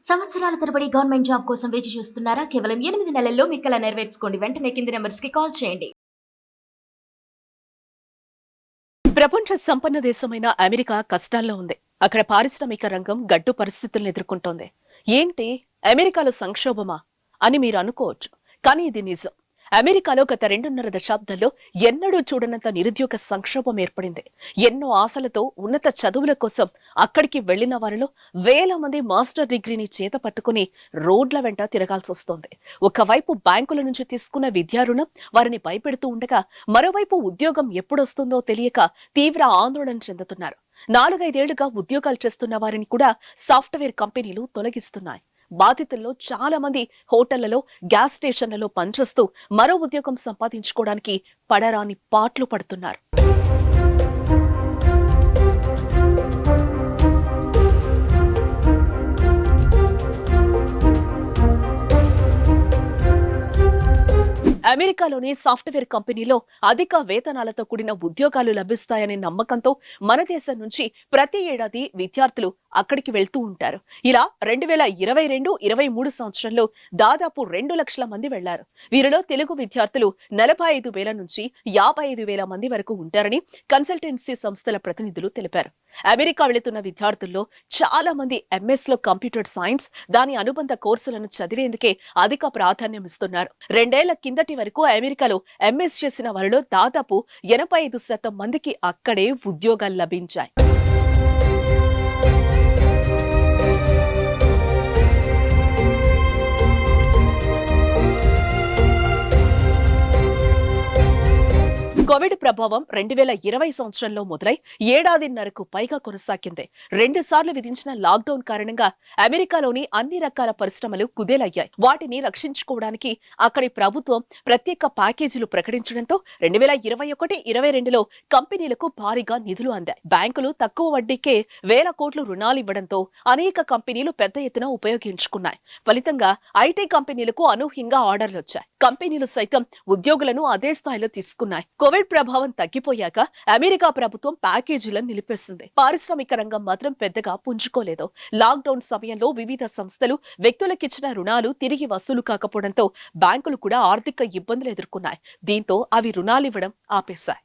సంవత్సరాల తరబడి government job కోసం వేచి చూస్తున్నారా? కేవలం 8 నెలల్లో మీ కల నెరవేర్చుకోండి. వెంటనే కింది నంబర్స్‌కి కాల్ చేయండి. ప్రపంచ సంపన్న దేశమైన అమెరికా కష్టాల్లో ఉంది. అక్కడ పారిశ్రామిక రంగం గడ్డు పరిస్థితులను ఎదుర్కొంటోంది. ఏంటి అమెరికాలో సంక్షోభమా అని మీరు అనుకోవచ్చు. కానీ ఇది నిజం. అమెరికాలో గత 2.5 దశాబ్దాల్లో ఎన్నడూ చూడనంత నిరుద్యోగ సంక్షోభం ఏర్పడింది. ఎన్నో ఆశలతో ఉన్నత చదువుల కోసం అక్కడికి వెళ్లిన వారిలో వేల మంది మాస్టర్ డిగ్రీని చేత పట్టుకుని రోడ్ల వెంట తిరగాల్సి వస్తోంది. ఒకవైపు బ్యాంకుల నుంచి తీసుకున్న విద్యా రుణం వారిని భయపెడుతూ ఉండగా, మరోవైపు ఉద్యోగం ఎప్పుడొస్తుందో తెలియక తీవ్ర ఆందోళన చెందుతున్నారు. 4-5 ఏళ్లుగా ఉద్యోగాలు చేస్తున్న వారిని కూడా సాఫ్ట్వేర్ కంపెనీలు తొలగిస్తున్నాయి. బాధితుల్లో చాలా మంది హోటళ్లలో, గ్యాస్ స్టేషన్లలో పనిచేస్తూ మరో ఉద్యోగం సంపాదించుకోవడానికి పడరాని పాట్లు పడుతున్నారు. అమెరికాలోని సాఫ్ట్వేర్ కంపెనీలో అధిక వేతనాలతో కూడిన ఉద్యోగాలు లభిస్తాయనే నమ్మకంతో మన దేశం నుంచి ప్రతి ఏడాది విద్యార్థులు అక్కడికి వెళ్తూ ఉంటారు. ఇలా 2022-23 సంవత్సరంలో దాదాపు 2 లక్షల మంది వెళ్లారు. వీరిలో తెలుగు విద్యార్థులు 45,000 నుంచి 55,000 మంది వరకు ఉంటారని కన్సల్టెన్సీ సంస్థల ప్రతినిధులు తెలిపారు. అమెరికా వెళుతున్న విద్యార్థుల్లో చాలా మంది ఎంఎస్ లో కంప్యూటర్ సైన్స్, దాని అనుబంధ కోర్సులను చదివేందుకే అధిక ప్రాధాన్యం ఇస్తున్నారు. 2 ఏళ్ల కిందటి వరకు అమెరికాలో ఎంఎస్ చేసిన వారిలో దాదాపు 85% మందికి అక్కడే ఉద్యోగాలు లభించాయి. కోవిడ్ ప్రభావం 2020 సంవత్సరంలో మొదలై ఏడాదిన్నరకు పైగా కొనసాగింది. 2 సార్లు విధించిన లాక్డౌన్ కారణంగా అమెరికాలోని అన్ని రకాల పరిశ్రమలు కుదేలయ్యాయి. వాటిని రక్షించుకోవడానికి అక్కడి ప్రభుత్వం ప్రత్యేక ప్యాకేజీలు ప్రకటించడంతో 2021-22లో కంపెనీలకు భారీగా నిధులు అందాయి. బ్యాంకులు తక్కువ వడ్డీకే వేల కోట్లు రుణాలు ఇవ్వడంతో అనేక కంపెనీలు పెద్ద ఎత్తున ఉపయోగించుకున్నాయి. ఫలితంగా ఐటీ కంపెనీలకు అనూహ్యంగా ఆర్డర్లు వచ్చాయి. కంపెనీలు సైతం ఉద్యోగులను అదే స్థాయిలో తీసుకున్నాయి. కోవిడ్ ప్రభావం తగ్గిపోయాక అమెరికా ప్రభుత్వం ప్యాకేజీలను నిలిపేసింది. పారిశ్రామిక రంగం మాత్రం పెద్దగా పుంజుకోలేదు. లాక్డౌన్ సమయంలో వివిధ సంస్థలు వ్యక్తులకిచ్చిన రుణాలు తిరిగి వసూలు కాకపోవడంతో బ్యాంకులు కూడా ఆర్థిక ఇబ్బందులు ఎదుర్కొన్నాయి. దీంతో అవి రుణాలివ్వడం ఆపేశాయి.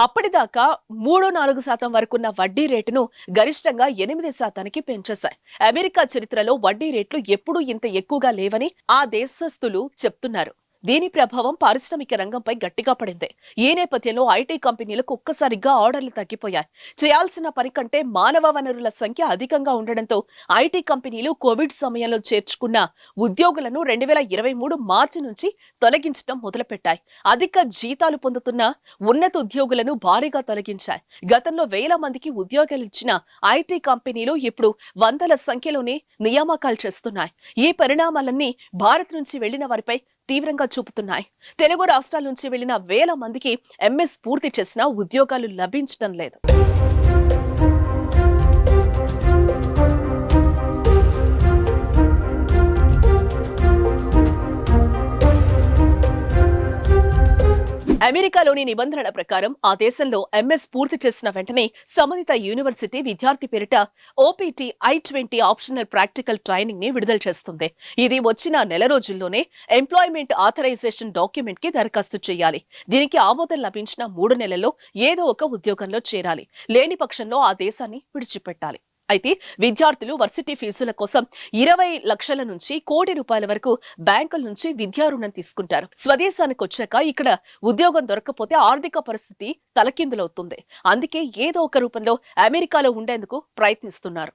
అప్పటిదాకా 3-4% వరకున్న వడ్డీ రేటును గరిష్టంగా 8% పెంచేశాయి. అమెరికా చరిత్రలో వడ్డీ రేట్లు ఎప్పుడూ ఇంత ఎక్కువగా లేవని ఆ దేశస్థులు చెప్తున్నారు. దీని ప్రభావం పారిశ్రామిక రంగంపై గట్టిగా పడింది. ఈ నేపథ్యంలో ఐటీ కంపెనీలకు ఒక్కసారిగా ఆర్డర్లు తగ్గిపోయాయి. చేయాల్సిన పని కంటే మానవ వనరుల సంఖ్య అధికంగా ఉండడంతో ఐటీ కంపెనీలు కోవిడ్ సమయంలో చేర్చుకున్న ఉద్యోగులను 2023 మార్చి నుంచి తొలగించడం మొదలుపెట్టాయి. అధిక జీతాలు పొందుతున్న ఉన్నత ఉద్యోగులను భారీగా తొలగించాయి. గతంలో వేల మందికి ఉద్యోగాలు ఇచ్చిన ఐటీ కంపెనీలు ఇప్పుడు వందల సంఖ్యలోనే నియామకాలు చేస్తున్నాయి. ఈ పరిణామాలన్నీ భారత్ నుంచి వెళ్లిన వారిపై తీవ్రంగా చూపుతున్నాయి. తెలుగు రాష్ట్రాల నుంచి వెళ్లిన వేల మందికి ఎంఎస్ పూర్తి చేసినా ఉద్యోగాలు లభించడం లేదు. అమెరికాలోని నిబంధనల ప్రకారం ఆ దేశంలో ఎంఎస్ పూర్తి చేసిన వెంటనే సంబంధిత యూనివర్సిటీ విద్యార్థి పేరిట OPT I-20 optional practical training ని విడుదల చేస్తుంది. ఇది వచ్చిన నెల రోజుల్లోనే ఎంప్లాయ్మెంట్ ఆథరైజేషన్ డాక్యుమెంట్ కి దరఖాస్తు చేయాలి. దీనికి ఆమోదం లభించిన 3 నెలల్లో ఏదో ఒక ఉద్యోగంలో చేరాలి. లేని పక్షంలో ఆ దేశాన్ని విడిచిపెట్టాలి. అయితే విద్యార్థులు వర్సిటీ ఫీజుల కోసం 20 లక్షల నుంచి ₹1 కోటి వరకు బ్యాంకుల నుంచి విద్యా రుణం తీసుకుంటారు. స్వదేశానికి వచ్చాక ఇక్కడ ఉద్యోగం దొరకకపోతే ఆర్థిక పరిస్థితి తలకిందులవుతుంది. అందుకే ఏదో ఒక రూపంలో అమెరికాలో ఉండేందుకు ప్రయత్నిస్తున్నారు.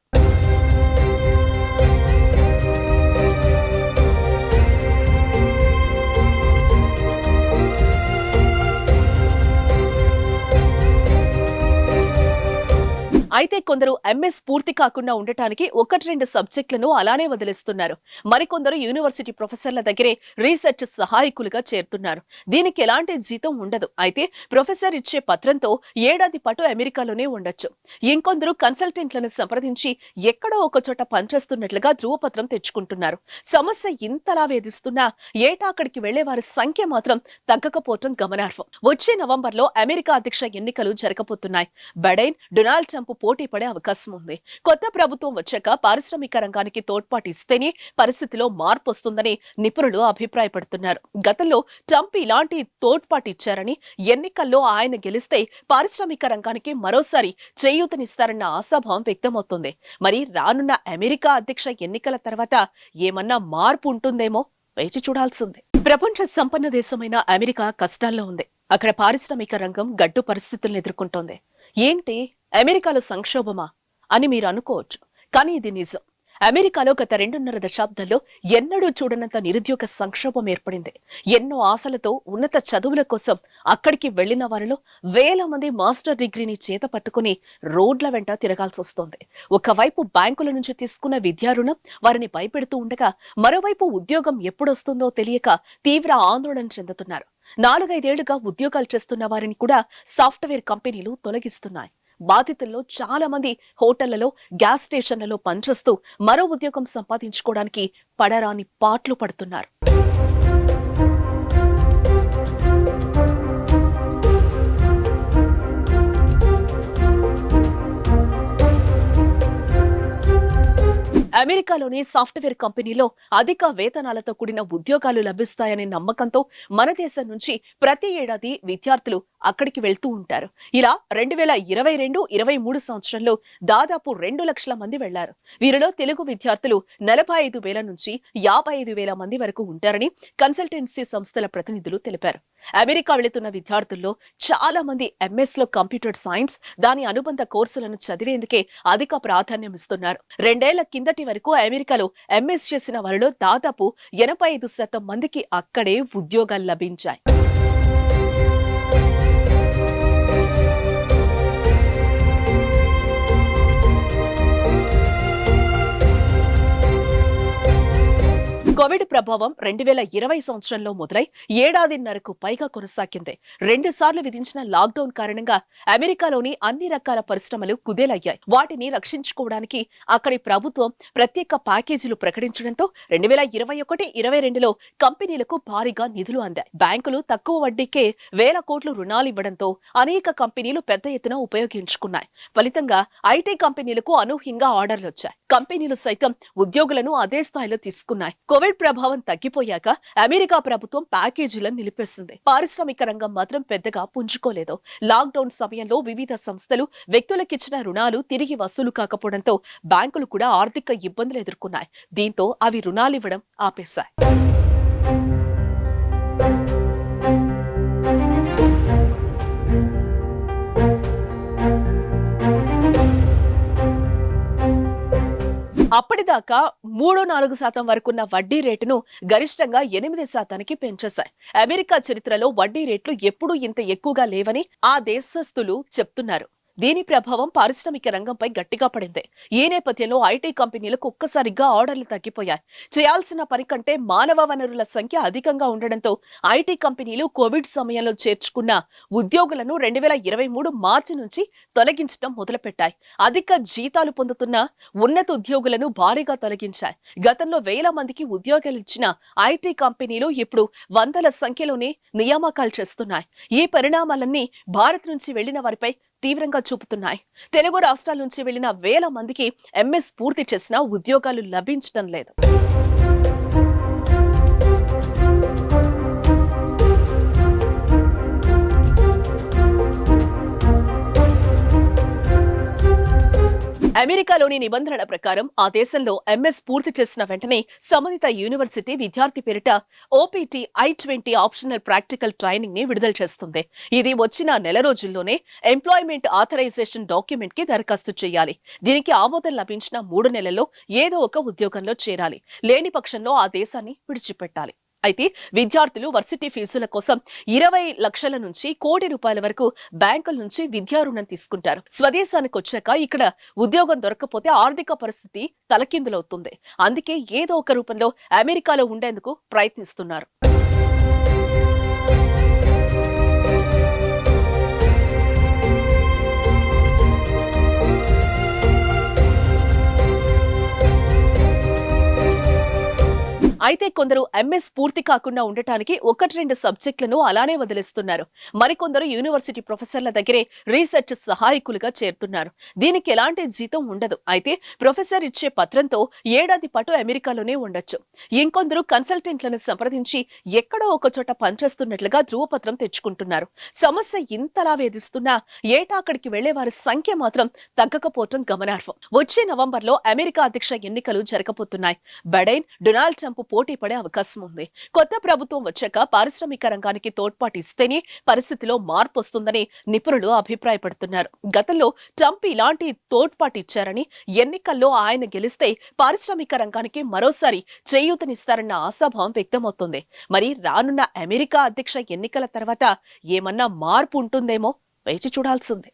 అయితే కొందరు ఎంఎస్ పూర్తి కాకుండా ఉండటానికి 1-2 సబ్జెక్టులను అలానే వదిలేస్తున్నారు. మరికొందరు యూనివర్సిటీ ప్రొఫెసర్ల దగ్గరే రీసెర్చ్ సహాయకులుగా చేరుతున్నారు. దీనికి ఎలాంటి జీతం ఉండదు. అయితే ప్రొఫెసర్ ఇచ్చే పత్రంతో ఏడాది పాటు అమెరికాలోనే ఉండొచ్చు. ఇంకొందరు కన్సల్టెంట్లను సంప్రదించి ఎక్కడో ఒక చోట పనిచేస్తున్నట్లుగా ధృవపత్రం తెచ్చుకుంటున్నారు. సమస్య ఇంతలా వేధిస్తున్నా ఏటా అక్కడికి వెళ్లే వారి సంఖ్య మాత్రం తగ్గకపోవటం గమనార్హం. వచ్చే నవంబర్లో అమెరికా అధ్యక్ష ఎన్నికలు జరగబోతున్నాయి. బైడెన్, డొనాల్డ్ ట్రంప్ పోటీ పడే అవకాశం ఉంది. కొత్త ప్రభుత్వం వచ్చాక పారిశ్రామిక రంగానికి తోడ్పాటు ఇస్తేనే పరిస్థితిలో మార్పు వస్తుందని నిపుణులు అభిప్రాయపడుతున్నారు. గతంలో ట్రంప్ ఇలాంటి తోడ్పాటు ఇచ్చారని, ఎన్నికల్లో ఆయన గెలిస్తే పారిశ్రామిక రంగానికి మరోసారి చేయూతనిస్తారన్న ఆశాభావం వ్యక్తమవుతోంది. మరి రానున్న అమెరికా అధ్యక్ష ఎన్నికల తర్వాత ఏమన్నా మార్పు ఉంటుందేమో వేచి చూడాల్సింది. ప్రపంచ సంపన్న దేశమైన అమెరికా కష్టాల్లో ఉంది. అక్కడ పారిశ్రామిక రంగం గడ్డు పరిస్థితులను ఎదుర్కొంటోంది. ఏంటి, అమెరికాలో సంక్షోభమా అని మీరు అనుకోవచ్చు. కానీ ఇది నిజం. అమెరికాలో గత 2.5 దశాబ్దాల్లో ఎన్నడూ చూడనంత నిరుద్యోగ సంక్షోభం ఏర్పడింది. ఎన్నో ఆశలతో ఉన్నత చదువుల కోసం అక్కడికి వెళ్లిన వారిలో వేల మంది మాస్టర్ డిగ్రీని చేత పట్టుకుని రోడ్ల వెంట తిరగాల్సి వస్తోంది. ఒకవైపు బ్యాంకుల నుంచి తీసుకున్న విద్యా రుణం వారిని భయపెడుతూ ఉండగా, మరోవైపు ఉద్యోగం ఎప్పుడొస్తుందో తెలియక తీవ్ర ఆందోళన చెందుతున్నారు. 4-5 ఏళ్లుగా ఉద్యోగాలు చేస్తున్న వారిని కూడా సాఫ్ట్వేర్ కంపెనీలు తొలగిస్తున్నాయి. బాధితుల్లో చాలా మంది హోటళ్లలో, గ్యాస్ స్టేషన్లలో పనిచేస్తూ మరో ఉద్యోగం సంపాదించుకోవడానికి పడరాని పాట్లు పడుతున్నారు. అమెరికాలోని సాఫ్ట్వేర్ కంపెనీలో అధిక వేతనాలతో కూడిన ఉద్యోగాలు లభిస్తాయనే నమ్మకంతో మన దేశం నుంచి ప్రతి ఏడాది విద్యార్థులు అక్కడికి వెళ్తూ ఉంటారు. ఇలా 2022-23 సంవత్సరంలో దాదాపు 2 లక్షల మంది వెళ్లారు. వీరిలో తెలుగు విద్యార్థులు 45,000 నుంచి 55,000 మంది వరకు ఉంటారని కన్సల్టెన్సీ సంస్థల ప్రతినిధులు తెలిపారు. అమెరికా వెళుతున్న విద్యార్థుల్లో చాలా మంది ఎంఎస్ లో కంప్యూటర్ సైన్స్, దాని అనుబంధ కోర్సులను చదివేందుకే అధిక ప్రాధాన్యం ఇస్తున్నారు. 2 ఏళ్ల కిందటి వరకు అమెరికాలో ఎంఎస్ చేసిన వారిలో దాదాపు 85% మందికి అక్కడే ఉద్యోగాలు లభించాయి. కోవిడ్ ప్రభావం 2020 సంవత్సరంలో మొదలై ఏడాదిన్నరకు పైగా కొనసాగింది. 2 సార్లు విధించిన లాక్డౌన్ కారణంగా అమెరికాలోని అన్ని రకాల పరిశ్రమలు కుదేలయ్యాయి. వాటిని రక్షించుకోవడానికి అక్కడి ప్రభుత్వం ప్రత్యేక ప్యాకేజీలు ప్రకటించడంతో 2021-22లో కంపెనీలకు భారీగా నిధులు అందాయి. బ్యాంకులు తక్కువ వడ్డీకే వేల కోట్లు రుణాలు ఇవ్వడంతో అనేక కంపెనీలు పెద్ద ఎత్తున ఉపయోగించుకున్నాయి. ఫలితంగా ఐటీ కంపెనీలకు అనూహ్యంగా ఆర్డర్లు వచ్చాయి. కంపెనీలు సైతం ఉద్యోగులను అదే స్థాయిలో తీసుకున్నాయి. కోవిడ్ ప్రభావం తగ్గిపోయాక అమెరికా ప్రభుత్వం ప్యాకేజీలను నిలిపేసింది. పారిశ్రామిక రంగం మాత్రం పెద్దగా పుంజుకోలేదు. లాక్డౌన్ సమయంలో వివిధ సంస్థలు వ్యక్తులకిచ్చిన రుణాలు తిరిగి వసూలు కాకపోవడంతో బ్యాంకులు కూడా ఆర్థిక ఇబ్బందులు ఎదుర్కొన్నాయి. దీంతో అవి రుణాలివ్వడం ఆపేశాయి. అప్పటిదాకా 3-4% వరకున్న వడ్డీ రేటును గరిష్టంగా 8% పెంచేశాయి. అమెరికా చరిత్రలో వడ్డీ రేట్లు ఎప్పుడూ ఇంత ఎక్కువగా లేవని ఆ దేశస్థులు చెప్తున్నారు. దీని ప్రభావం పారిశ్రామిక రంగంపై గట్టిగా పడింది. ఈ నేపథ్యంలో ఐటీ కంపెనీలకు ఒక్కసారిగా ఆర్డర్లు తగ్గిపోయాయి. చేయాల్సిన పని కంటే మానవ వనరుల సంఖ్య అధికంగా ఉండడంతో ఐటీ కంపెనీలు కోవిడ్ సమయంలో చేర్చుకున్న ఉద్యోగులను 2023 మార్చి నుంచి తొలగించడం మొదలుపెట్టాయి. అధిక జీతాలు పొందుతున్న ఉన్నత ఉద్యోగులను భారీగా తొలగించాయి. గతంలో వేల మందికి ఉద్యోగాలు ఇచ్చిన ఐటీ కంపెనీలు ఇప్పుడు వందల సంఖ్యలోనే నియామకాలు చేస్తున్నాయి. ఈ పరిణామాలన్నీ భారత్ నుంచి వెళ్లిన వారిపై తీవ్రంగా చూపుతున్నాయి. తెలుగు రాష్ట్రాల నుంచి వెళ్లిన వేల మందికి ఎంఎస్ పూర్తి చేసినా ఉద్యోగాలు లభించడం లేదు. అమెరికాలోని నిబంధనల ప్రకారం ఆ దేశంలో ఎంఎస్ పూర్తి చేసిన వెంటనే సంబంధిత యూనివర్సిటీ విద్యార్థి పేరిట OPT I-20 optional practical training ని విడుదల చేస్తుంది. ఇది వచ్చిన నెల రోజుల్లోనే ఎంప్లాయ్మెంట్ ఆథరైజేషన్ డాక్యుమెంట్ కి దరఖాస్తు చేయాలి. దీనికి ఆమోదం లభించిన 3 నెలల్లో ఏదో ఒక ఉద్యోగంలో చేరాలి. లేని పక్షంలో ఆ దేశాన్ని విడిచిపెట్టాలి. అయితే విద్యార్థులు వర్సిటీ ఫీజుల కోసం 20 లక్షల నుంచి కోటి రూపాయల వరకు బ్యాంకుల నుంచి విద్యా రుణం తీసుకుంటారు. స్వదేశానికి వచ్చాక ఇక్కడ ఉద్యోగం దొరకకపోతే ఆర్థిక పరిస్థితి తలకిందులవుతుంది. అందుకే ఏదో ఒక రూపంలో అమెరికాలో ఉండేందుకు ప్రయత్నిస్తున్నారు. అయితే కొందరు ఎంఎస్ పూర్తి కాకుండా ఉండటానికి 1-2 సబ్జెక్టులను అలానే వదిలేస్తున్నారు. మరికొందరు యూనివర్సిటీ ప్రొఫెసర్ల దగ్గరే రీసెర్చ్ సహాయకులుగా చేరుతున్నారు. దీనికి ఎలాంటి జీతం ఉండదు. అయితే ప్రొఫెసర్ ఇచ్చే పత్రంతో ఏడాది పాటు అమెరికాలోనే ఉండొచ్చు. ఇంకొందరు కన్సల్టెంట్లను సంప్రదించి ఎక్కడో ఒక చోట పనిచేస్తున్నట్లుగా ధృవపత్రం తెచ్చుకుంటున్నారు. సమస్య ఇంతలా వేధిస్తున్నా ఏటా అక్కడికి వెళ్లే వారి సంఖ్య మాత్రం తగ్గకపోవటం గమనార్హం. వచ్చే నవంబర్లో అమెరికా అధ్యక్ష ఎన్నికలు జరగబోతున్నాయి. బైడెన్, డొనాల్డ్ ట్రంప్ పోటీ పడే అవకాశం ఉంది. కొత్త ప్రభుత్వం వచ్చాక పారిశ్రామిక రంగానికి తోడ్పాటు ఇస్తేనే పరిస్థితిలో మార్పు వస్తుందని నిపుణులు అభిప్రాయపడుతున్నారు. గతంలో ట్రంప్ ఇలాంటి తోడ్పాటు ఇచ్చారని, ఎన్నికల్లో ఆయన గెలిస్తే పారిశ్రామిక రంగానికి మరోసారి చేయూతనిస్తారన్న ఆశాభావం వ్యక్తమవుతుంది. మరి రానున్న అమెరికా అధ్యక్ష ఎన్నికల తర్వాత ఏమన్నా మార్పు ఉంటుందేమో వేచి చూడాల్సిందే.